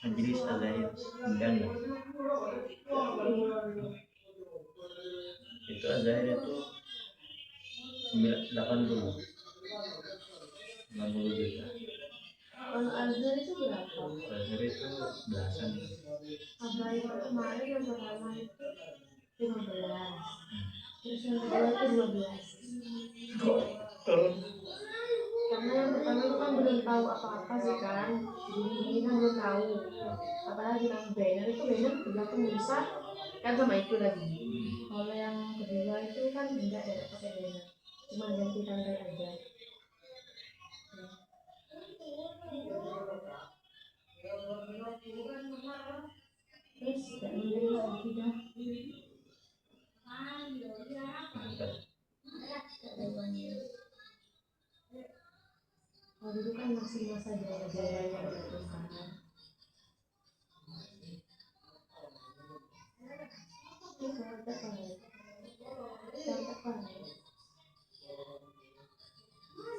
majelis Azahir, undang nggak? Itu Azahir itu 80 juta. Kalau Azhar itu berapa? Azhar itu belasan. Apa yang kemarin yang pertama itu 15, terus yang kedua itu 12. Kok turun? Karena yang pertama itu kan belum tahu apa-apa sih kan, jadi kan belum tahu. Apalagi yang banner itu banner di belakang bisa kan sama itu lagi. Kalau yang kedua itu kan tidak ada pakai banner, cuma ganti tanggal aja. Terus tidak milih lagi dah. Waktu itu kan masih masa jaya-jayanya gitu kan.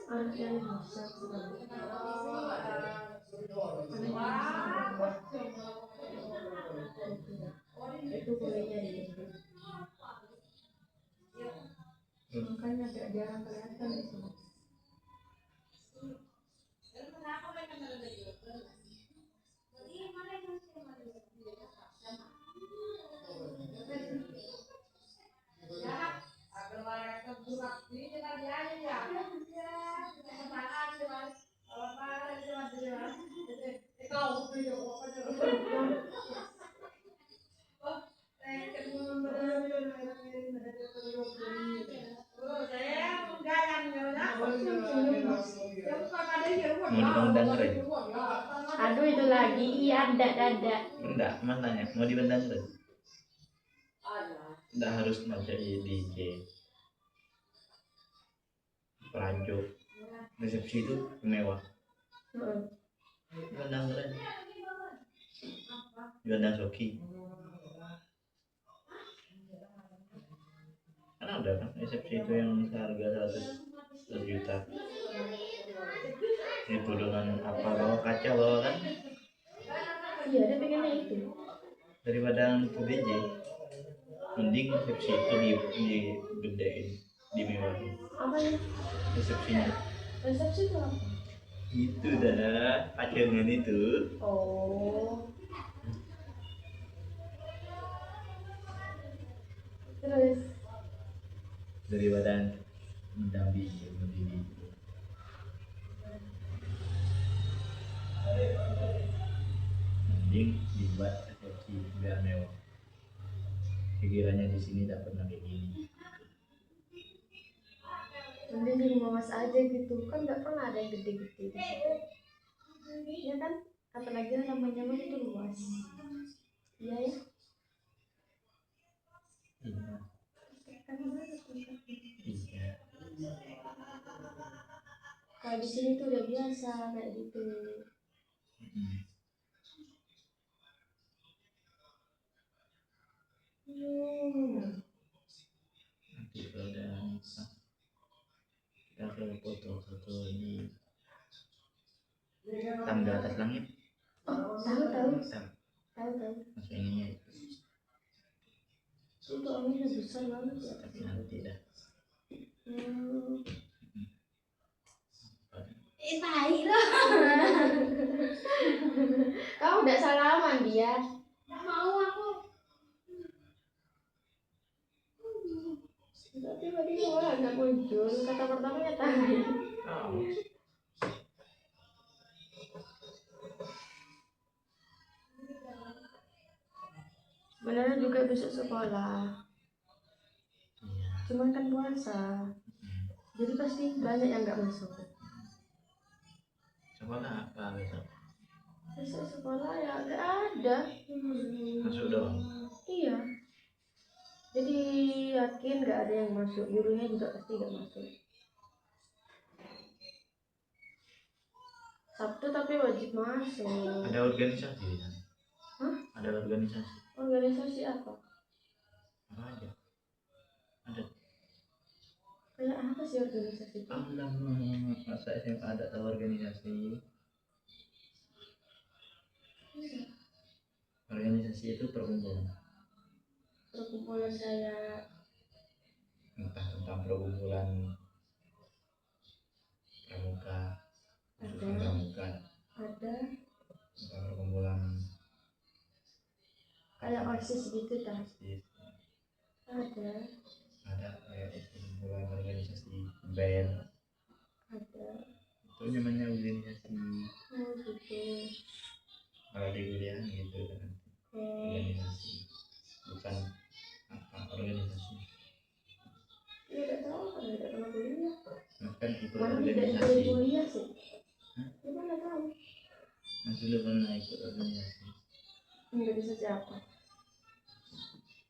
Anak yang bisa itu kuliahnya di Indo. Makanya agak jarang kelihatan itu. Mau dipandang keren? Aduh itu lagi ada. Enggak, mananya mau dipandang keren? Enggak harus ngajak DJ Pelajo, resepsi itu mewah. Dipandang keren, dipandang Soki. Karena udah kan resepsi itu yang seharga 100 juta. Itu dengan apa, bawa kaca bawa kan? Iya, dia pengennya itu. Daripada itu DJ, mending resepsi itu digedein, dimewahin. Apa ya? Resepsinya. Resepsi itu apa? Itu dah pajangan itu. Oh. Terus Daripada mendampingi berdiri. Mending dibuat resepsi biar mewah. Pikirannya di sini tak pernah kayak gini. mending di rumah mas aja gitu, kan nggak pernah ada yang gede-gede di situ. Ya kan? Apalagi halaman itu luas. Iya ya. Iya. Kan mana tempatnya? Iya. Kalau di sini tuh udah biasa kayak gitu. Nanti kalau udah nikah, kita kalau foto ini tangga atas langit. Oh, tahu. Mas pengennya Itu anginnya besar banget ya. tapi nanti dah. Tai loh. Kamu udah salaman dia. Nggak mau aku. Tapi tadi gua nggak muncul. Kata pertamanya tai. Oh. Sebenarnya juga besok sekolah. Cuman kan puasa. Jadi pasti banyak yang nggak masuk. sekolah apa besok? Besok sekolah ya nggak ada. Masuk doang. Iya. Jadi yakin nggak ada yang masuk. Gurunya juga pasti nggak masuk. Sabtu tapi wajib masuk. Ada organisasi di sana? Hah? Ada organisasi Organisasi apa? apa aja? Ada. Kayak apa sih organisasi itu? Alamak, masa SMA ada tahu organisasi? Iya. Organisasi itu perkumpulan, Perkumpulan kayak entah tentang perkumpulan pramuka, jurusan pramuka, ada tentang perkumpulan kayak OSIS gitu dah. artis, Ada kayak perkumpulan organisasi band, ada. itu namanya organisasi. Oh gitu. Kalau di kuliah gitu kan, organisasi bukan apa organisasi. Iya udah tahu kan udah pernah kuliah. Kan ikut Mana tidak ikut organisasi. kuliah sih? Hah? Kita nggak tahu. Masih lu pernah ikut organisasi? Organisasi apa?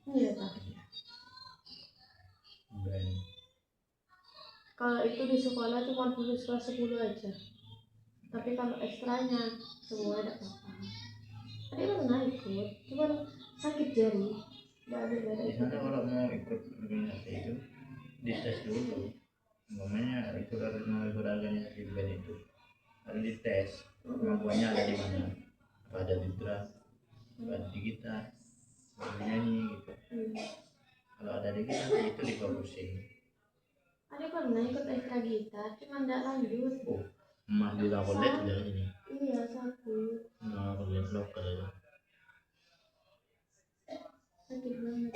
Iya tahu. Band. Kalau itu di sekolah cuma lulus kelas 10 aja. Tapi kalau ekstranya semua ada apa-apa. Tadi pernah ikut, cuma sakit jari. Nggak ada Di sana kalau mau ikut organisasi itu dites dulu. Namanya itu harus mau ikut organisasi band itu harus dites kemampuannya ada di mana. Apa ada di drum, apa ada di gitar, apa di nyanyi gitu. Kalau ada di gitar itu difokusin. Ada pernah ikut ekstra gitar, cuma nggak lanjut. Oh, emas di lakolet udah ini. Iya sakit. Nah, lakolet lokal itu. Sakit banget.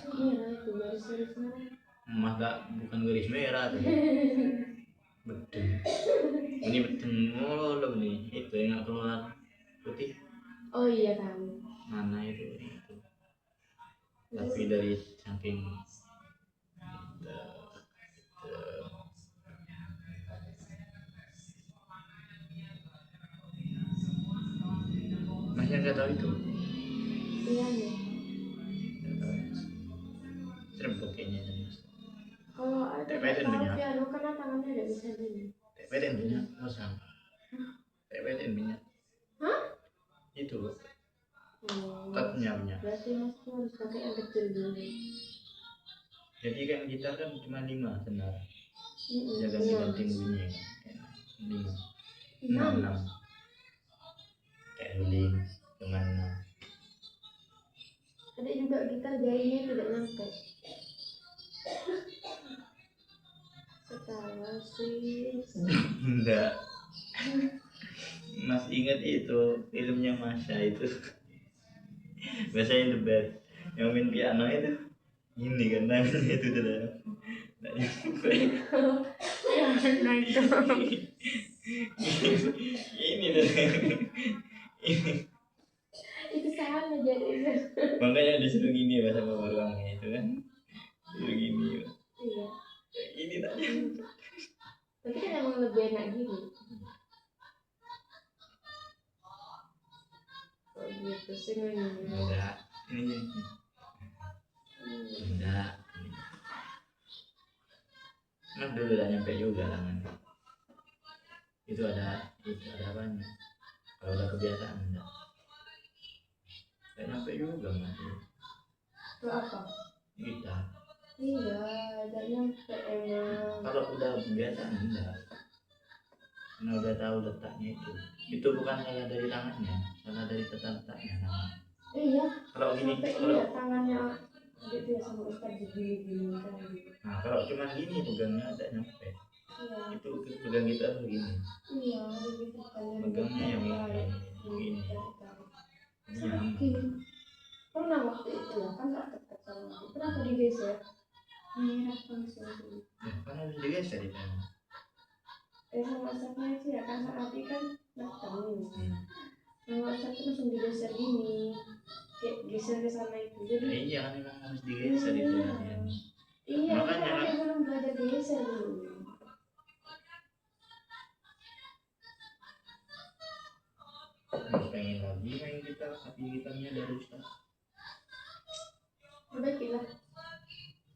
Merah itu garis-garis merah. Emas gak bukan garis merah tuh. Bedeng. Ini bedeng mulu nih. Itu yang keluar putih. Oh iya tahu. Mana itu? Tapi dari saking Masnya nggak tahu itu? Iya nih. Serempet kayaknya Mas. Kalau ada TPT tahu minyak. piano karena tangannya nggak bisa gini. TPT minyak kosong. TPT minyak. Hah? Itu Oh. tatnya minyak. Berarti mas tuh harus pakai yang kecil dulu. Jadi kan gitar kan cuma 5 senar. Iya. Ganti-ganti bunyi kan. 5. 6. Kayak ruling cuma 6. Ada juga gitar jarinya tidak nyampe. Ketawa sih. Enggak. Mas ingat itu filmnya Masya itu. Biasanya The Best yang main piano itu ini kan tangannya itu tuh nggak nyampe. Ini tuh ini Itu salah jadinya. makanya disuruh gini ya sama orangnya itu kan disuruh gini ya. Iya. Ini tak nyampe. Tapi kan emang lebih enak gini. Oh gitu sih ini. Enggak ini enggak mas dulu udah nyampe juga tangan itu ada apanya kalau udah kebiasaan enggak nyampe juga mas Itu apa? gitar Iya, ada nyampe emang. kalau udah kebiasaan enggak karena udah tahu letaknya itu bukan salah dari tangannya salah dari letaknya tangan. Iya. Kalau gini Sampai kalau iya tangannya adik dia sama Ustaz gini kan gitu. nah kalau cuma gini pegangnya ada nyampe Iya. itu pegang gitar begini Iya, ada gitu kalian. pegangnya yang begini Sakit. Pernah waktu itu ya kan nggak dekat sama aku. Kenapa digeser? Merah langsung tuh. ya karena udah digeser di sana. Sama Ustaznya sih ya kan saat ini kan datang. Sama Ustaz tuh langsung digeser gini. Kayak geser ke sana itu. Jadi Iya kan memang harus digeser itu latihan. iya, Makanya kan belum belajar geser dulu. pengen lagi main gitar tapi gitarnya udah rusak. Perbaikilah.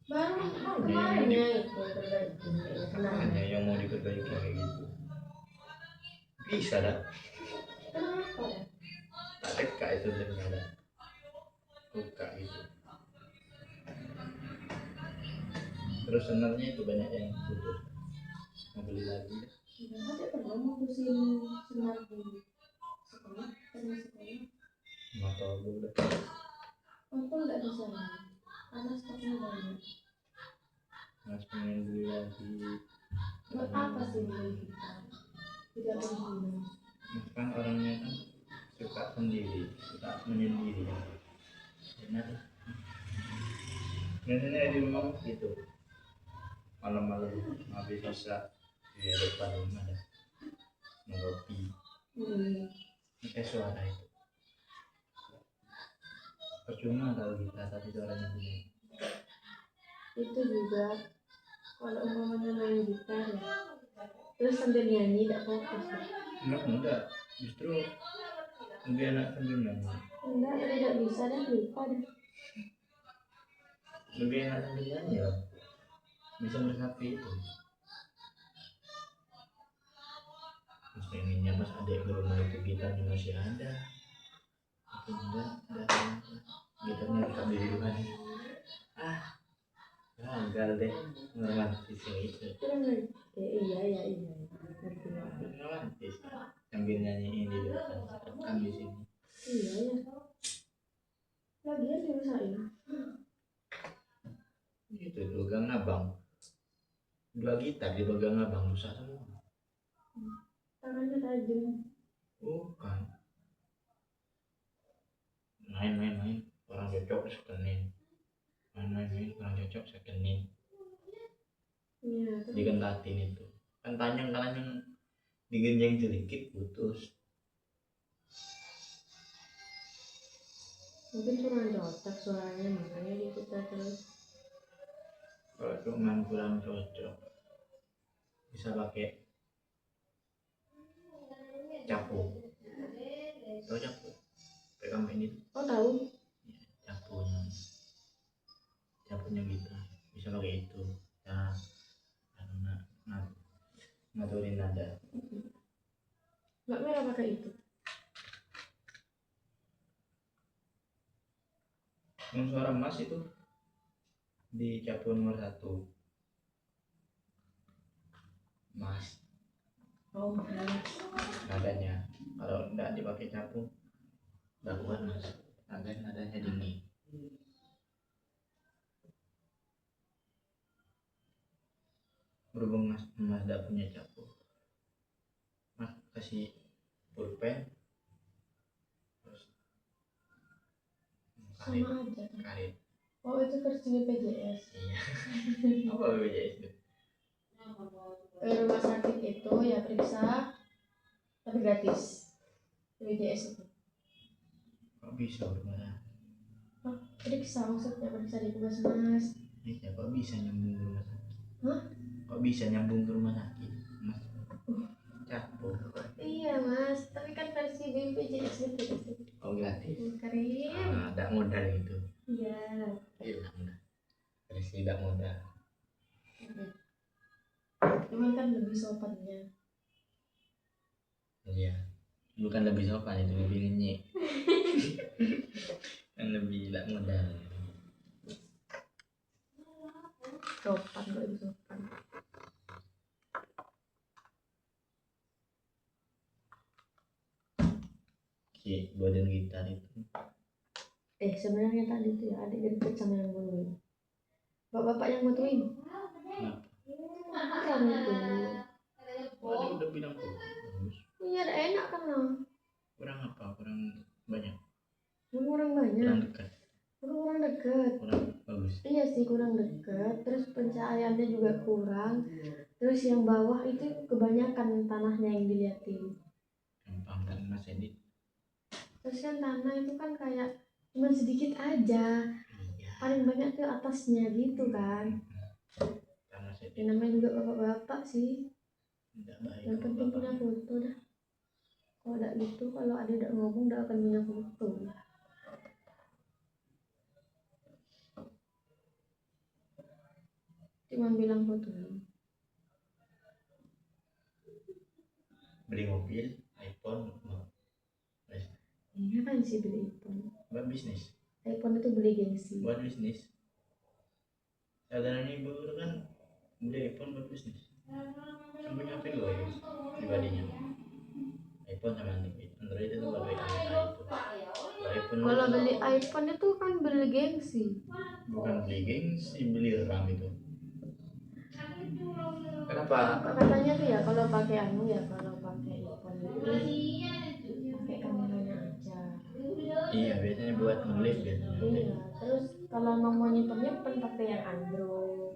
Baru kemarin ya itu perbaiki. Hanya yang mau diperbaiki kayak gitu. Bisa dah. Kenapa ya? Tak teka itu ternyata. Buka gitu. Terus sebenarnya itu banyak yang putus. Mau beli lagi. Ada pernah mau musim senar di sekolah, karena sekolah. Motor dulu. Untung nggak bisa main, karena stoknya banyak. Mas pengen beli lagi. Buat apa sih beli gitar? Tidak berguna. Mas kan orangnya kan suka sendiri, suka menyendiri. Benar. Biasanya di rumah gitu. Malam-malam habis bisa di depan rumah ada ngopi. Pakai suara itu. Percuma kalau kita tapi suaranya jelek. Itu juga kalau umpamanya main gitar ya, terus sambil nyanyi tidak fokus ya. Enggak, justru lebih enak sambil nyanyi. Enggak, tidak bisa dan lupa deh. Lebih enak sambil nyanyi ya. Bisa meresapi itu. Mas pengennya mas adik ke rumah itu gitarnya masih ada. Tapi enggak gitarnya tetap di rumah. Gagal deh ngeromantis yang itu. Iya. Romantis sambil nyanyiin di depan kan di sini. Iya ya. Lagian diusahain. Itu pegang abang. 2 gitar dipegang abang rusak semua. Tangannya tajam. Bukan. Main. Orang cocok sekenin. Main. Orang cocok sekenin. Iya. Digentatin itu. Kan panjang digenjeng sedikit putus. Mungkin kurang cocok suaranya, makanya diputar terus. Kalau cuman kurang cocok bisa pakai capu. Tahu capu? Pegang ini. Oh tahu? Ya, capunya gitu. Bisa pakai itu. Ya, karena ngaturin nada. Mbak Mira pakai itu. Yang suara emas itu di capu nomor 1. Mas. Oh, Nadanya kalau enggak dipakai capu enggak kuat mas. Nadanya dingin. Berhubung mas enggak punya capu, mas kasih pulpen terus sama aja. karet. Oh itu versi BPJS. Iya. Apa BPJS itu? Rumah sakit itu ya periksa tapi gratis. BPJS itu. Kok bisa rumah? Oh, periksa maksudnya periksa di Puskesmas. Iya, kok bisa nyambung ke rumah sakit? Hah? Kok bisa nyambung ke rumah sakit? Mas capu. Iya mas, tapi kan versi BPJS itu. Oh gratis. Keren. Ada modal gitu. Iya. Hilang dah. Versi tidak modal. Cuman kan lebih sopannya. Iya. Bukan lebih sopan itu lebih ngenyek. Yang lebih tidak modal. Sopan kok itu sopan. Si badan gitar itu. Sebenarnya tadi tuh ya adik deket sama yang mutuin. Bapak yang mutuin. Kan itu. Tadi udah bilang bagus. Iya ada enak kan lah. Kurang apa? Kurang banyak. Kurang banyak. Kurang dekat. Kurang dekat. Kurang bagus. Iya sih kurang dekat. Terus pencahayaannya juga kurang. Terus yang bawah itu kebanyakan tanahnya yang dilihatin. Gampang kan Mas Edit. Terus kan tanah itu kan kayak cuma sedikit aja. Iya. Paling banyak tuh atasnya gitu kan. Mas Edit. Yang namanya juga bapak-bapak sih. Tidak baik. Yang penting punya foto dah. Kalau tidak gitu, kalau ada tidak ngomong tidak akan punya foto. Cuma bilang foto. Beli mobil, iPhone, Ini kan sih beli iPhone. buat bisnis. iPhone itu beli gengsi. Buat bisnis. Saudara ibu itu kan beli iPhone buat bisnis. Kan punya HP dua ya, pribadinya. iPhone sama Android itu buat WA itu. Kalau iPhone Kalau itu beli iPhone itu kan beli gengsi. bukan beli gengsi, beli RAM itu. Kenapa? Katanya tuh ya kalau pakai kalau pakai iPhone itu pakai kameranya aja. Iya, biasanya buat nge-live biasanya. Iya, terus kalau mau nyimpen pakai yang Android.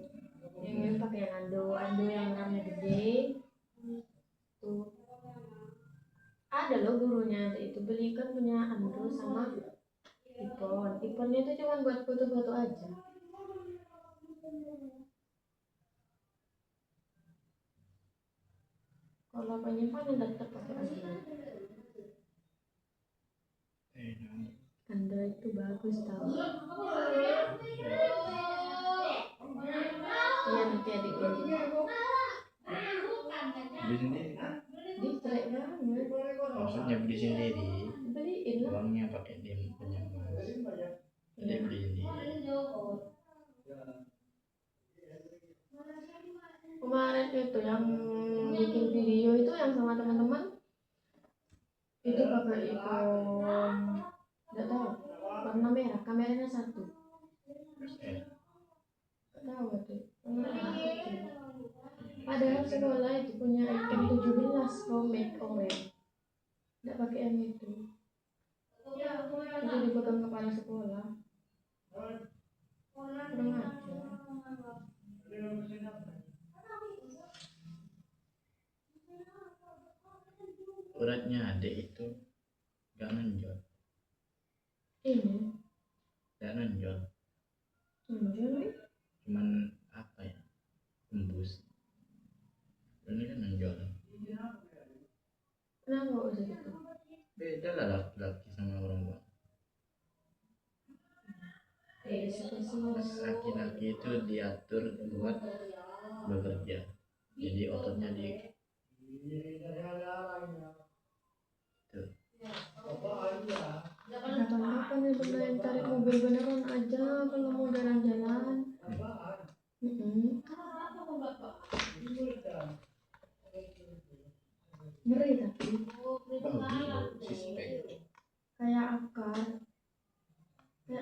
Yang pakai yang Android yang RAM-nya gede. Tuh. Ada loh gurunya itu beli kan punya Android sama iPhone. iPhone-nya itu cuma buat foto-foto aja. Kalau penyimpanan tetap pakai Android. Android itu bagus tau. Iya nanti adik beli. Beli sendiri kan? Di jelek banget. Maksudnya beli sendiri. Beliin lah. Uangnya pakai dia punya mas. Jadi beli sendiri. Kemarin itu yang bikin video itu yang sama teman-teman itu pakai iPhone nggak tahu warna merah, kameranya satu nggak tahu tuh padahal sekolah itu punya iPhone 17 Pro Max OLED nggak pakai yang itu dipegang kepala sekolah kurang aja. Uratnya adik itu gak nonjol. Ini Gak nonjol. nih Cuman apa ya? Tembus. Ini kan nonjol. kenapa usah gitu? Beda lah laki-laki sama perempuan. Laki-laki itu diatur buat bekerja. Jadi ototnya di kapan-kapan ya beneran tarik mobil beneran aja kalau mau jalan-jalan. Ngeri tapi kayak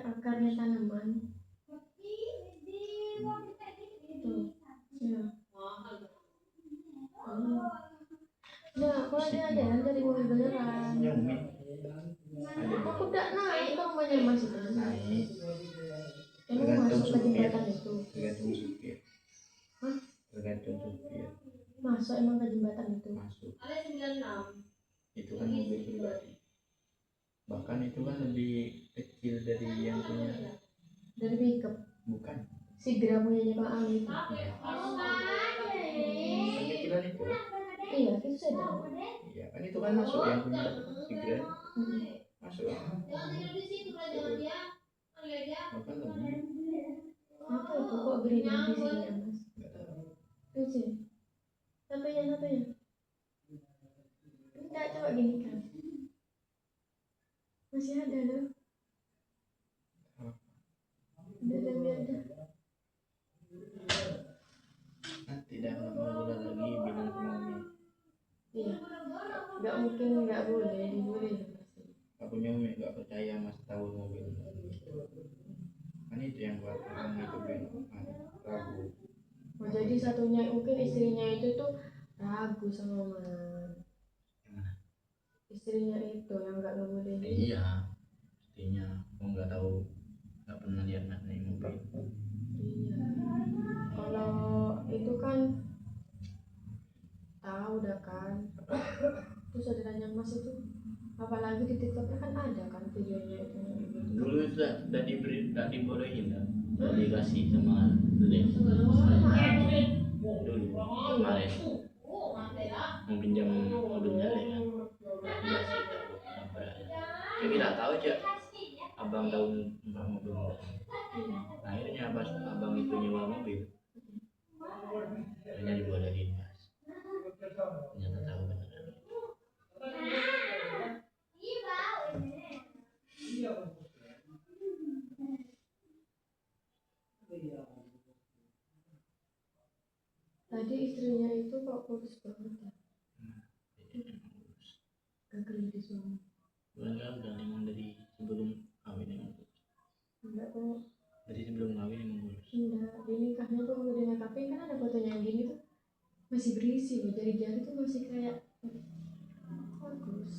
akarnya tanaman tuh ya. Nah kalau dia jalan dari mobil beneran nyumi. aku udah naik ke rumahnya Mas itu Naik. emang masuk ke jembatan itu Tergantung supir. hah? Tergantung supir. Masuk emang ke jembatan itu Masuk. Itu kan mobil pribadi. Bahkan itu kan lebih kecil dari yang punya. dari pickup Bukan. Sigra punyanya Pak Ali itu Kecilan itu. iya itu sedang Iya kan itu kan masuk yang punya Sigra. Masuk. Bahkan lebih. apa itu kok beriring di sini ya Mas? Nggak tahu. Di sini satunya enggak coba gini kan masih ada loh lebih ada Nanti dah nggak boleh lagi bilang ke mami. iya nggak mungkin nggak boleh dibully pasti Aku nyumi nggak percaya mas tahu mobil. Kan itu yang buat orang itu ragu. oh, jadi satunya mungkin istrinya itu tuh ragu sama Mas istrinya itu yang nggak ngebolehin Iya, pastinya. Aku nggak tahu, nggak pernah lihat mas naik mobil. iya kalau itu kan tahu dah kan terus saudaranya Mas itu apalagi di TikToknya kan ada kan videonya itu Dulu itu udah diberi, udah dibolehin dah, udah dikasih sama Dede. Dulu kemarin mau pinjam mobilnya Dede kan, dikasih. aja abang tahu mbak mobil murah. Akhirnya pas abang itu nyewa mobil, akhirnya dibolehin mas. Ternyata tahu beneran. Tadi istrinya itu kok kurus banget ya, gagal di suami. Bukan memang dari sebelum kawin emang kurus. Enggak kok, Dari sebelum kawin emang kurus. enggak, di nikahnya tuh udah make upin kan ada fotonya yang gini tuh masih berisi loh, jari-jari tuh masih kayak bagus,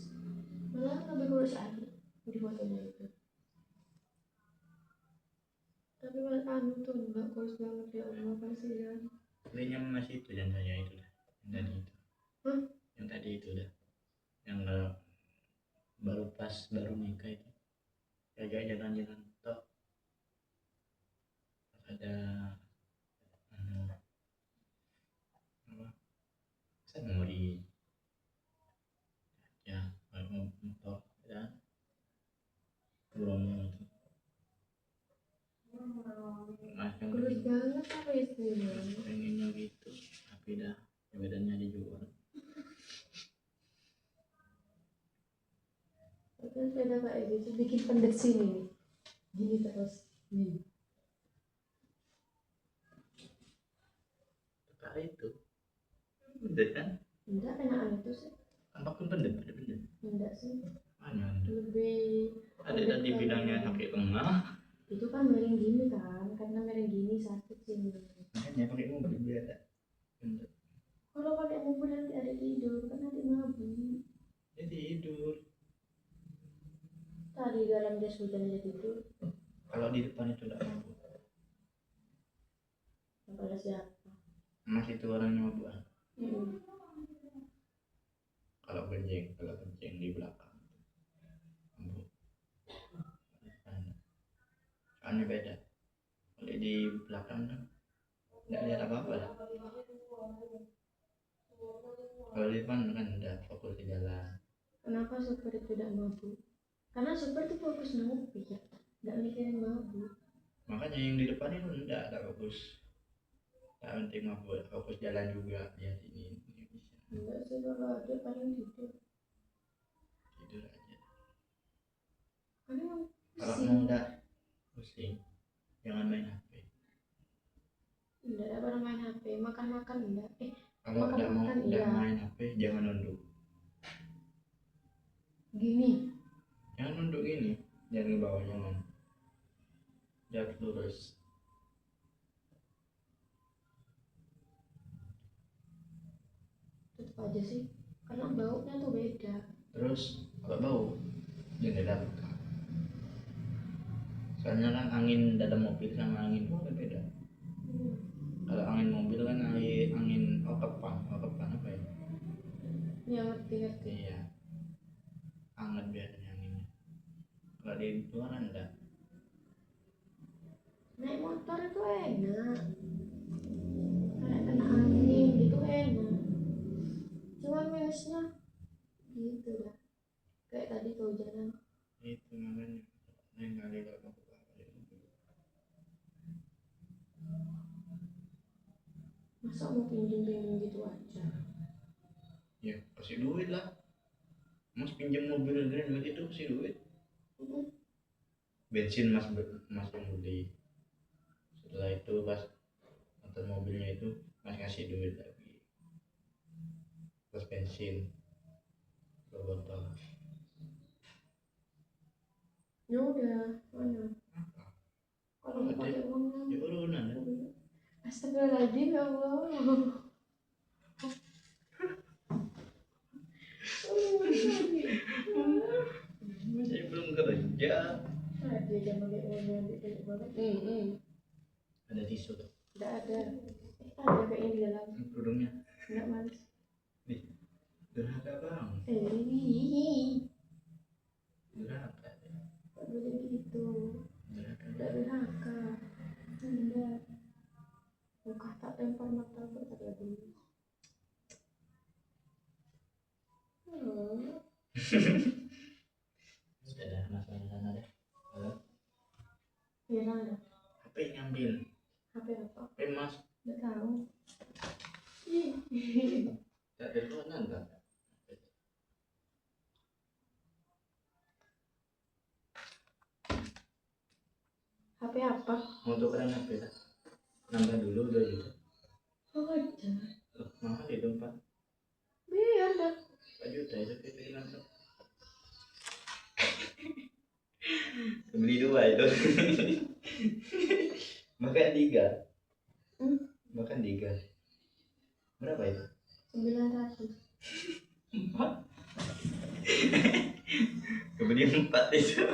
malah lebih kurus lagi di fotonya itu. Tapi malah anu tuh enggak kurus banget ya Allah, kasihan. Kayaknya masih itu dan saya itu dah. Yang tadi itu. Hah? Yang tadi itu dah. Yang baru nikah itu. Kayak jalan-jalan tok. Ada apa? Saya memori ya motor dan Bromo itu. Mas yang Kurus banget apa istrinya? pengennya gitu, tapi dah badannya dijual. Tapi sepeda kayak gitu bikin pendek sini nih, gini terus nih. Kayak itu pendek kan? Enggak, kenaan itu sih Tampak pun pendek, pendek. enggak sih, Mana lebih ada tadi bilangnya pakai tengah, itu kan miring gini kan, karena miring gini sakit sih. makanya pakai mobil biar ada pendek. Kalau pakai mobil nanti ada tidur kan, nanti mabuk. Jadi tidur. Tadi dalam jas hujan aja tidur. Kalau di depan itu tidak mampu. Kepala siapa? Mas itu orangnya mabuk. Hmm. Kalau kencing di belakang. Mabuk. Soalnya beda. Kalau di belakang kan tidak lihat apa-apa lah. Kalau di depan kan udah fokus di jalan. Kenapa supir itu tidak mabuk? Karena supir itu fokus ngopi ya, nggak mikirin mabuk. Makanya yang di depan itu enggak ada fokus. Tak penting mabuk, fokus jalan juga. Ya ini bisa. Enggak sih, kalau ada paling tidur. Tidur aja. Karena Kalau pusing. mau udah pusing, jangan main HP. Enggak ada orang main HP, makan-makan enggak. Kalau Makan udah mau makan, udah iya. main HP, jangan nunduk. Gini, Jangan nunduk gini, jangan ke bawah, jangan. Jangan lurus. tetap aja sih, karena baunya tuh beda. Terus kalau bau, jendela buka. Soalnya kan angin dalam mobil sama angin luar beda. Kalau angin mobil kan angin okepan apa ya? Ya ngerti. Iya, hangat biasanya anginnya. Kalau di luar kan enggak. Naik motor itu enak, kayak kena angin gitu enak. Cuma minusnya gitu lah, kayak tadi kehujanan. Itu makanya lain kali kalau kamu balik mobil. Masa mau pinjam gitu aja? Ya kasih duit lah. Mas pinjam mobil Grand Max itu kasih duit. Bensin mas yang beli. Setelah itu pas nonton mobilnya itu mas ngasih duit lagi. Terus bensin 2 botol. Ya udah, mana? Apa? Kalau mau pakai uangnya. Ya urunan ya. Astagfirullahaladzim, ya Allah. Masih belum kerja. Tadi aja pakai uangnya banyak banget. Ada tisu tuh. Tidak ada. Ada kayaknya di dalam. Kerudungnya. Enggak males. Nih. Durhaka bang. Ini. Durhaka. Kok boleh gitu? Durhaka. Tidak durhaka. Tidak. Buka tak lempar mata tak lagi. Sudah masalah Biar ada. HP ngambil. HP apa? HP mas. Nggak tahu. Tak teleponan enggak? HP apa? Mau tukeran HP tak? Nambah dulu 2 juta. Oh aja. Loh, mahal itu 4 Biar dah. juta itu kita nambah. Beli 2 itu. Makan 3. Makan 3. Berapa itu? 900. 4. Kebeli 4 itu.